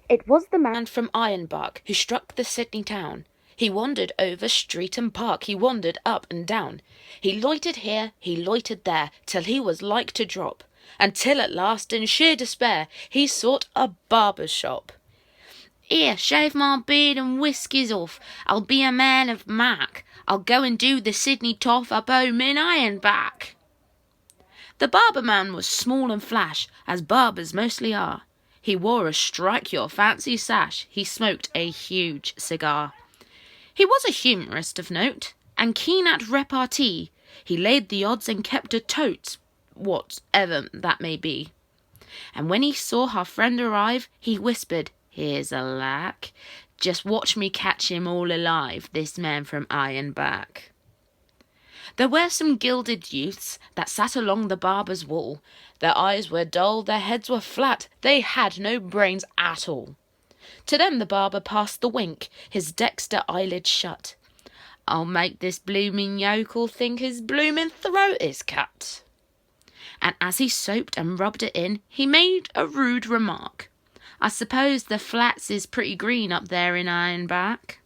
It was the man from Ironbark who struck the Sydney town. He wandered over street and park, he wandered up and down. He loitered here, he loitered there, till he was like to drop, until at last, in sheer despair, he sought a barber's shop. "Here, shave my beard and whiskers off, I'll be a man of mark, I'll go and do the Sydney toff up home in Ironbark." The barber man was small and flash, as barbers mostly are. He wore a strike-your-fancy sash, he smoked a huge cigar. He was a humourist of note, and keen at repartee. He laid the odds and kept a tote, whatever that may be. And when he saw our friend arrive, he whispered, "Here's a lark. Just watch me catch him all alive, this man from Ironbark." There were some gilded youths that sat along the barber's wall. Their eyes were dull, their heads were flat, they had no brains at all. To them the barber passed the wink, his dexter eyelids shut. "I'll make this bloomin' yokel think his bloomin' throat is cut." And as he soaped and rubbed it in, he made a rude remark. "I suppose the flats is pretty green up there in Ironbark."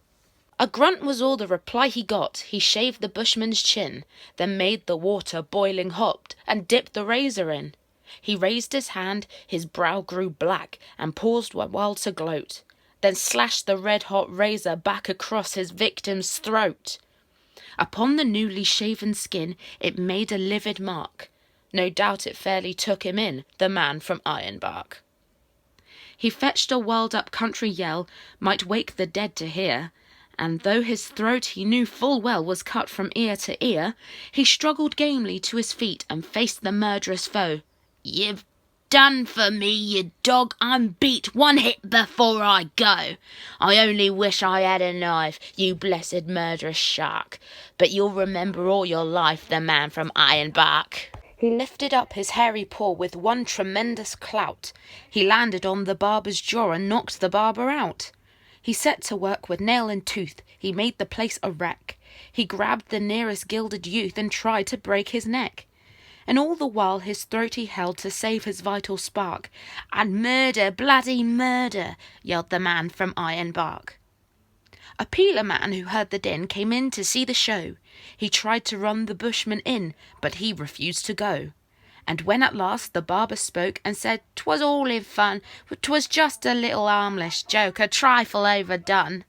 A grunt was all the reply he got. He shaved the bushman's chin, then made the water boiling hot, and dipped the razor in. He raised his hand, his brow grew black, and paused a while to gloat, then slashed the red-hot razor back across his victim's throat. Upon the newly shaven skin it made a livid mark. No doubt it fairly took him in, the man from Ironbark. He fetched a wild-up country yell, might wake the dead to hear, and though his throat he knew full well was cut from ear to ear, he struggled gamely to his feet and faced the murderous foe. "You've done for me, you dog, I'm beat, one hit before I go. I only wish I had a knife, you blessed murderous shark, but you'll remember all your life the man from Ironbark." He lifted up his hairy paw with one tremendous clout. He landed on the barber's jaw and knocked the barber out. He set to work with nail and tooth, he made the place a wreck. He grabbed the nearest gilded youth and tried to break his neck. And all the while his throat he held to save his vital spark. "And murder, bloody murder," yelled the man from Ironbark. A peeler man who heard the din came in to see the show. He tried to run the bushman in, but he refused to go. And when at last the barber spoke and said 'twas all in fun, 'twas just a little harmless joke, a trifle overdone.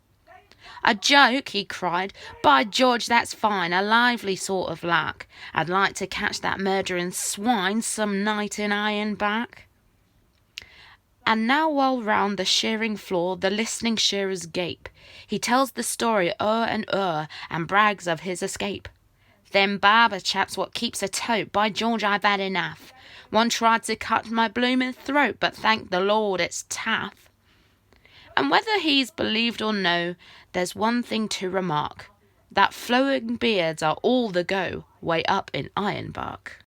"A joke," he cried, "by George, that's fine, a lively sort of lark. I'd like to catch that murdering swine some night in Ironbark." And now while round the shearing floor the listening shearers gape, he tells the story o'er and brags of his escape. "Them barber chaps what keeps a tote, by George I've had enough. One tried to cut my bloomin' throat, but thank the Lord it's tough." And whether he's believed or no, there's one thing to remark, that flowing beards are all the go way up in Ironbark.